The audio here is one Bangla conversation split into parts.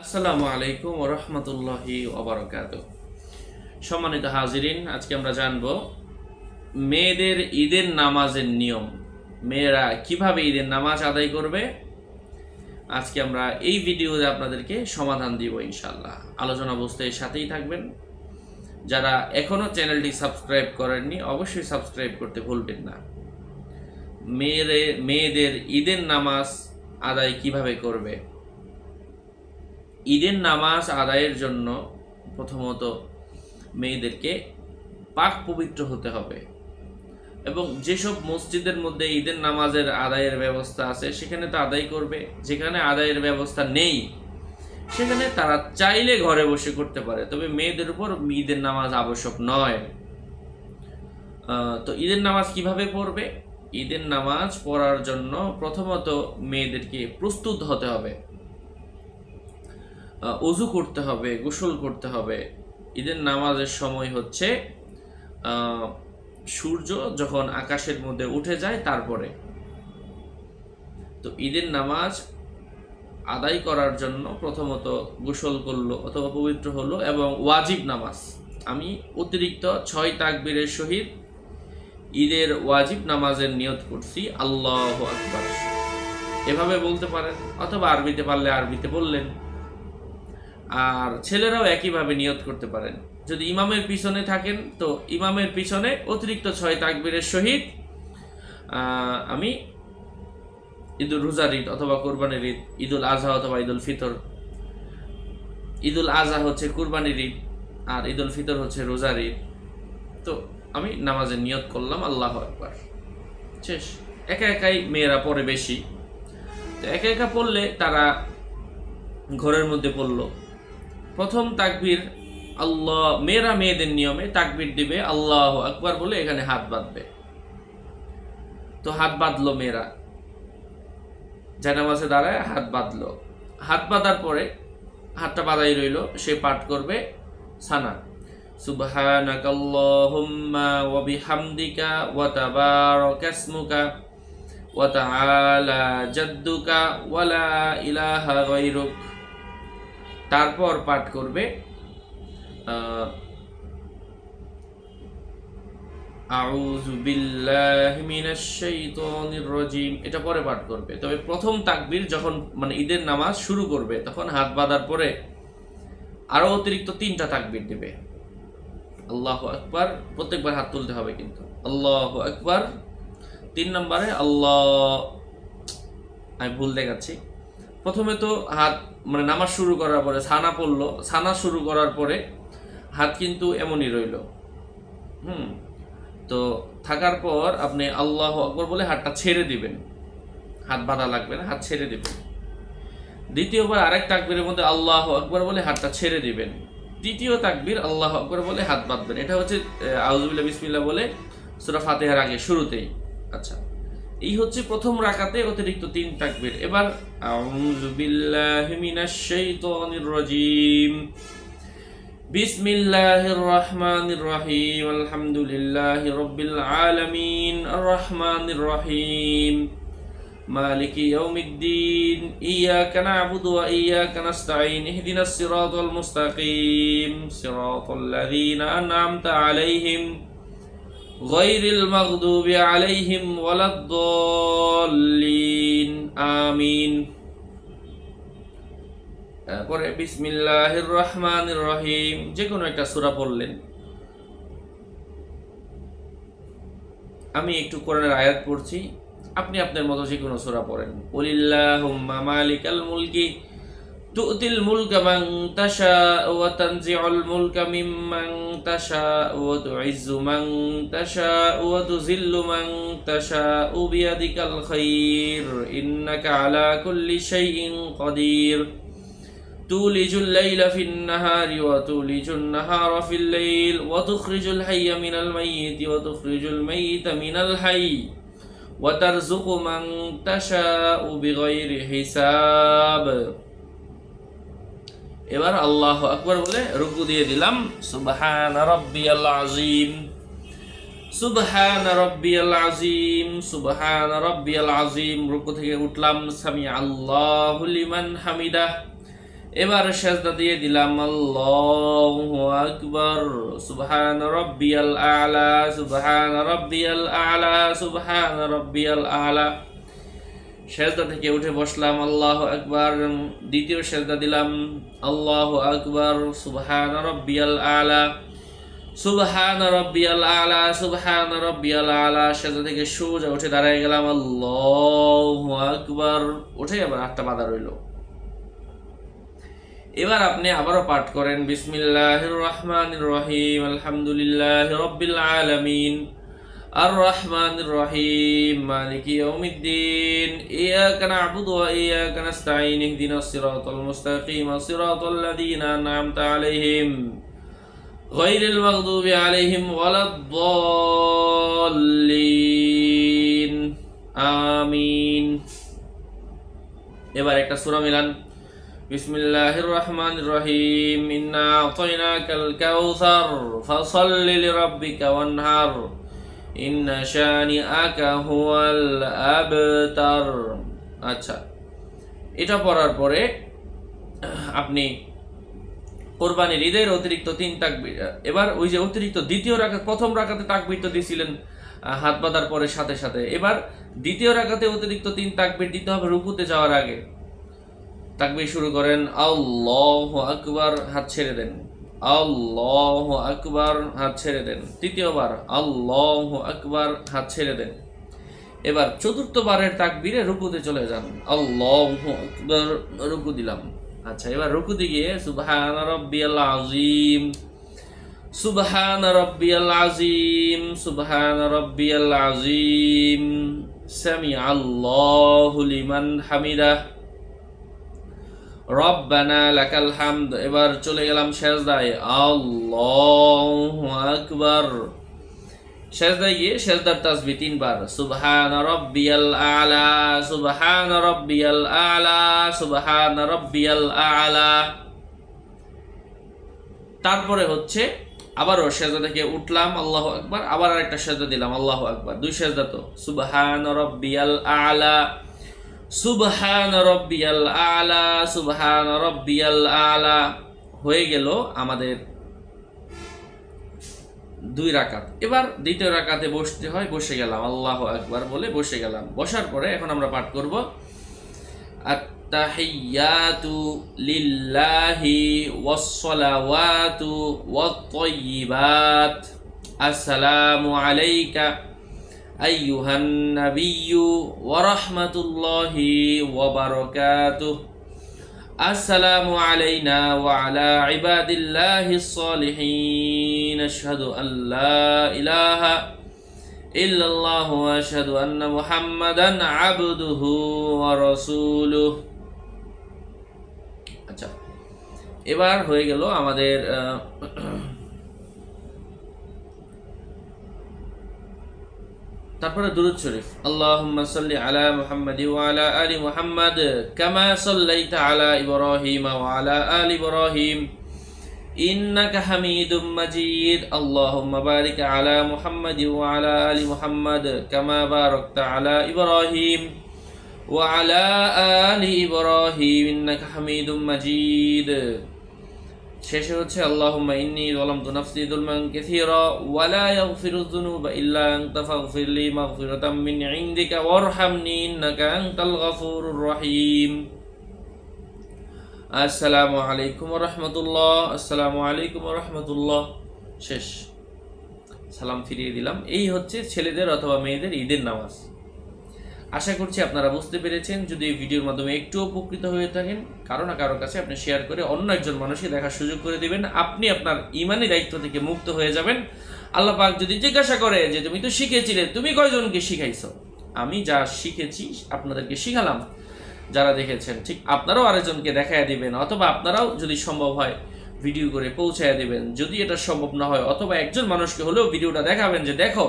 আসসালামু আলাইকুম ওয়া রাহমাতুল্লাহি ওয়া বারাকাতুহু। সম্মানিত হাজিরিন, আজকে আমরা জানব মেয়েদের ঈদের নামাজের নিয়ম। মেয়েরা কিভাবে ঈদের নামাজ আদায় করবে, আজকে আমরা এই ভিডিওতে আপনাদেরকে সমাধান দিব ইনশাআল্লাহ। আলোচনা বুঝতে সাথেই থাকবেন। যারা এখনো চ্যানেলটি সাবস্ক্রাইব করেননি অবশ্যই সাবস্ক্রাইব করতে ভুলবেন না। মেয়েদের ঈদের নামাজ আদায় কিভাবে করবে। ঈদের নামাজ আদায়ের জন্য প্রথমত মেয়েদেরকে পাক পবিত্র হতে হবে এবং যেসব মসজিদের মধ্যে ঈদের নামাজের আদায়ের ব্যবস্থা আছে সেখানে তো আদায় করবে। যেখানে আদায়ের ব্যবস্থা নেই সেখানে তারা চাইলে ঘরে বসে করতে পারে, তবে মেয়েদের উপর ঈদের নামাজ আবশ্যক নয়। তো ঈদের নামাজ কিভাবে পড়বে? ঈদের নামাজ পড়ার জন্য প্রথমত মেয়েদেরকে প্রস্তুত হতে হবে, ওযু করতে হবে, গোসল করতে হবে। ঈদের নামাজের সময় হচ্ছে সূর্য যখন আকাশের মধ্যে উঠে যায় তারপরে। তো ঈদের নামাজ আদায় করার জন্য প্রথমত গোসল করলো অথবা পবিত্র হলো এবং ওয়াজিব নামাজ, আমি অতিরিক্ত 6 তাকবীরের সহিত ঈদের ওয়াজিব নামাজের নিয়ত করছি আল্লাহু আকবার, এভাবে বলতে পারেন, অথবা আরবিতে পারলে আরবিতে বললেন। আর ছেলেরাও একইভাবে নিয়ত করতে পারেন। যদি ইমামের পিছনে থাকেন তো ইমামের পিছনে অতিরিক্ত 6 তাকবীরের সহিত আমি ঈদুল রোজার ঈদ অথবা কোরবানির ঈদ, ঈদুল আজহা অথবা ঈদুল ফিতর। ঈদুল আজহা হচ্ছে কোরবানির ঈদ আর ঈদুল ফিতর হচ্ছে রোজার ঈদ। তো আমি নামাজের নিয়ত করলাম আল্লাহু আকবার, শেষ। একা একাই মেয়েরা পড়ে বেশি, তো একা একা পড়লে তারা ঘরের মধ্যে পড়লো। প্রথম তাকবীর আল্লাহ, মেয়েরা মেয়েদের নিয়মে তাকবীর দিবে আল্লাহু আকবার বলে এখানে হাত বাঁধবে। তো হাত বাঁধলো মেয়েরা, জানামাজে দাঁড়ায় হাত বাঁধলো। হাত বাঁধার পরে হাতটা বাঁধাই রইলো, সে পাঠ করবে সানা, সুবহানাকাল্লাহুম্মা ওয়া বিহামদিকা ওয়া তাবারাকা ইসমুকা ওয়া তাআলা জাদ্দুকা ওয়া লা ইলাহা গায়রুক। তারপর পাঠ করবে আউযু বিল্লাহি মিনাশ শাইতানির রাজীম, এটা পরে পাঠ করবে। তবে প্রথম তাকবীর যখন মানে ঈদের নামাজ শুরু করবে তখন হাত বাঁধার পরে আরো অতিরিক্ত 3টা তাকবীর দেবে। আল্লাহু আকবার, প্রত্যেকবার হাত তুলতে হবে কিন্তু। আল্লাহু আকবার 3 নম্বরে আল্লাহ, আমি ভুল দেখাচ্ছি। প্রথমে তো হাত মানে নামাজ শুরু করার পরে সানা পড়লো, সানা শুরু করার পরে হাত কিন্তু এমনই রইল, তো থাকার পর আপনি আল্লাহু আকবার বলে হাতটা ছেড়ে দিবেন, হাত বাঁধা লাগবে না, হাত ছেড়ে দিবেন। দ্বিতীয়বার আরেক তাকবীরের মধ্যে আল্লাহু আকবার বলে হাতটা ছেড়ে দিবেন। তৃতীয় তাকবীর আল্লাহু আকবার বলে হাত বাঁধবেন। এটা হচ্ছে আউযু বিল্লাহি বিসমিল্লাহ বলে সূরা ফাতিহার আগে শুরুতেই। আচ্ছা, এই হচ্ছে প্রথম রাকাতে অতিরিক্ত 3 তাকবীর। এবার আউযু বিল্লাহি মিনাশ শাইতানির রাজীম, বিসমিল্লাহির রহমানির রহিম, আলহামদুলিল্লাহি রাব্বিল আলামিন, আর রহমানির রহিম, মালিকি ইয়াউমিদ্দিন, ইয়াকা না'বুদু ওয়া ইয়াকা নাস্তাঈন, ইহদিনাস সিরাতাল মুস্তাকিম, সিরাতাল লাযীনা আন'আমতা আলাইহিম গায়রিল মাগদুবি আলাইহিম ওয়ালাদ-দাল্লিন, আমিন। তারপরে বিসমিল্লাহির রহমানির রহিম, যে কোনো একটা সূরা পড়লেন। আমি একটু কোরআনের আয়াত পড়ছি, আপনি আপনার মতো যে কোনো সূরা পড়েন। কুলিল্লাহুম্মা মালিকাল মুলকি তু'তিল মুলকা মান তাশা'উ ওয়া তানজি'উল মুলকা মিম্মান তাশা'উ ওয়া তু'ইজ্জু মান তাশা'উ ওয়া তুযিল্লু মান তাশা'উ বিয়াদিকাল খায়র ইন্নাকা আলা কুল্লি শাইইন কাদির তুলিজুল লাইলা ফিন নাহারি ওয়া তুলিজুন নাহারা ফিল লাইল ওয়া তুখরিজুল হাইয়া মিনাল মাইয়িতি ওয়া তুখরিজুল মাইয়িতা মিনাল হাইয়্যি ওয়া তারযুকু মান তাশা'উ বিগাইরি হিসাব। এবার আল্লাহু আকবার বলে রুকু দিয়ে দিলাম, সুবহানা রাব্বিয়াল আযীম, সুবহানা রাব্বিয়াল আযীম, সুবহানা রাব্বিয়াল আযীম। রুকু থেকে উঠলাম, সামি আল্লাহু লিমান হামিদাহ, এবার সেজদা দিয়ে দিলাম আল্লাহু আকবার, সুবহান রাব্বিয়াল আ'লা, সুবহান রাব্বিয়াল আ'লা, সুবহান রাব্বিয়াল আ'লা। সেজদা থেকে উঠে বসলাম, আল্লাহু আকবার। দ্বিতীয় সেজদা দিলাম, আল্লাহু আকবার, সুবহান রাব্বিয়াল আ'লা, সুবহান রাব্বিয়াল আ'লা, সুবহান রাব্বিয়াল আ'লা। সেজদা থেকে সোজা উঠে দাঁড়ায় গেলাম, আল্লাহু আকবার। উঠে আবার হাতটা বাঁধা রইল। এবার আপনি আবারও পাঠ করেন, বিসমিল্লাহির রহমানির রহিম, আলহামদুলিল্লাহি রাব্বিল আলামিন, আর রহমানির রহিম, মালিকি ইয়াউমিদ্দিন, ইয়াকা না'বুদু ওয়া ইয়াকা নাস্তাঈন, ইহদিনাস সিরাতাল মুস্তাকিম, সিরাতাল লাযীনা আন'আমতা আলাইহিম গায়রিল মাগদুবি আলাইহিম ওয়ালাদ-দাল্লিন, আমিন। এবার একটা সূরা মিলান, বিসমিল্লাহির রহমানির রহিম, ইন্না আ'তাইনাকাল কাউসার ফাসাল্লি লিরাব্বিকা ওয়ানহার, ইন্না শানিআকা হুয়াল আবতার। আচ্ছা, এটা পড়ার পরে আপনি কোরবানির ঈদের অতিরিক্ত 3 তাকবীর, এবার ওই যে অতিরিক্ত দ্বিতীয় রাকাত, প্রথম রাকাতে তাকবীর তো দিছিলেন হাত বাঁধার পরে সাথে সাথে, এবার দ্বিতীয় রাকাতে অতিরিক্ত 3 তাকবীর দিতে হবে রুকুতে যাওয়ার আগে। তাকবীর শুরু করেন, আল্লাহু আকবার, হাত ছেড়ে দেন, আল্লাহু আকবার, হাত ছেড়ে দেন। তৃতীয়বার আল্লাহু আকবার, হাত ছেড়ে দেন। এবার চতুর্থবারের তাকবীরে রুকুতে চলে যান, আল্লাহু আকবার, রুকু দিলাম। আচ্ছা, এবার রুকুতে গিয়ে সুবহান রাব্বিয়াল আযীম, সুবহান রাব্বিয়াল আযীম, সুবহান রাব্বিয়াল আযীম, সামিআল্লাহু লিমান হামিদাহ, রব্বানা লাকাল হামদ। এবার চলে গেলাম সেজদায়, আল্লাহু আকবার। সেজদায় গিয়ে সেজদার তাসবিহ 3 বার, সুবহান রাব্বিয়াল আ'লা, সুবহান রাব্বিয়াল আ'লা, সুবহান রাব্বিয়াল আ'লা। তারপরে হচ্ছে আবারও সেজদা থেকে উঠলাম, আল্লাহু আকবার, আবার আরেকটা সেজদা দিলাম, আল্লাহু আকবার। 2 সেজদা তো, সুবহান রাব্বিয়াল আ'লা, সুবহান রাব্বিয়াল আ'লা, সুবহান রাব্বিয়াল আ'লা। হয়ে গেল আমাদের 2 রাকাত। এবার দ্বিতীয় রাকাতে বসতে হয়, বসে গেলাম, আল্লাহু আকবার বলে বসে গেলাম। বসার পরে এখন আমরা পাঠ করব, আত-তাহিয়াতু লিল্লাহি ওয়াস-সালাওয়াতু ওয়াত-তাইয়্যিবাত, আসসালামু আলাইকা আইয়ুহান নাবিয়্যু ওয়া রাহমাতুল্লাহি ওয়া বারাকাতুহু, আসসালামু আলাইনা ওয়া আলা ইবাদিল্লাহিস সালিহিন, আশহাদু আল্লা ইলাহা ইল্লাল্লাহু ওয়া আশহাদু আন্না মুহাম্মাদান আবদুহু ওয়া রাসূলুহু। আচ্ছা, এবার হয়ে গেল আমাদের তারপরে দুরূদ শরীফ, আল্লাহুম্মা সাল্লি আলা মুহাম্মাদি ওয়া আলা আলি মুহাম্মাদ কামা সাল্লাইতা আলা ইব্রাহিম ওয়া আলা আলি ইব্রাহিম ইন্নাকা হামিদুম মাজিদ, আল্লাহুম্মা বারিক আলা মুহাম্মাদি ওয়া আলা আলি মুহাম্মাদ কামা বারাকতা আলা ইব্রাহিম ওয়া আলা আলি ইব্রাহিম ইন্নাকা হামিদুম মাজিদ। শেষে হচ্ছে আল্লাহুম্মা ইন্নী যালামতু নাফসি যুলমান কাসীরা ওয়া লা ইয়াগফিরুয যুনুবা ইল্লা আনতা ফাগফিরলি মাগফিরাতাম মিন ইনদিকা ওয়ারহামনি ইন্নাকা আনতাল গফুরুর রহিম। আসসালামু আলাইকুম ওয়া রাহমাতুল্লাহ, আসসালামু আলাইকুম ওয়া রাহমাতুল্লাহ। শেষ, সালাম ফিরিয়ে দিলাম। এই হচ্ছে ছেলেদের অথবা মেয়েদের ঈদের নামাজ। আশা করছি আপনারা বুঝতে পেরেছেন। যদি এই ভিডিওর মাধ্যমে একটু উপকৃত হয়ে থাকেন, কারো না কারো কাছে আপনি শেয়ার করে অন্য একজন মানুষকে দেখার সুযোগ করে দিবেন। আপনি আপনার ঈমানি দায়িত্ব থেকে মুক্ত হয়ে যাবেন। আল্লাহ পাক যদি জিজ্ঞাসা করে যে তুমি তো শিখেছিলে, তুমি কয়জনকে শিখাইছো? আমি যা শিখেছি আপনাদেরকে শিখালাম। যারা দেখেছেন ঠিক আপনারাও আরেকজনকে দেখায় দিবেন, অথবা আপনারাও যদি সম্ভব হয় ভিডিও করে পৌঁছায় দিবেন। যদি এটা সম্ভব না হয়, অথবা একজন মানুষকে হলেও ভিডিওটা দেখাবেন যে দেখো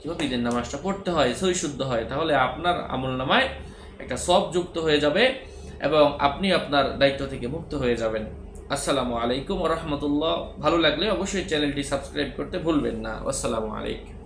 কিভাবে ঈদের নামাজটা পড়তে হয়, সহি শুদ্ধ হয়। তাহলে আপনার আমলনামায় একটা সওয়াব যুক্ত হয়ে যাবে এবং আপনি আপনার দায়িত্ব থেকে মুক্ত হয়ে যাবেন। আসসালামু আলাইকুম ওয়া রাহমাতুল্লাহ। ভালো লাগলে অবশ্যই চ্যানেলটি সাবস্ক্রাইব করতে ভুলবেন না। আসসালামু আলাইকুম।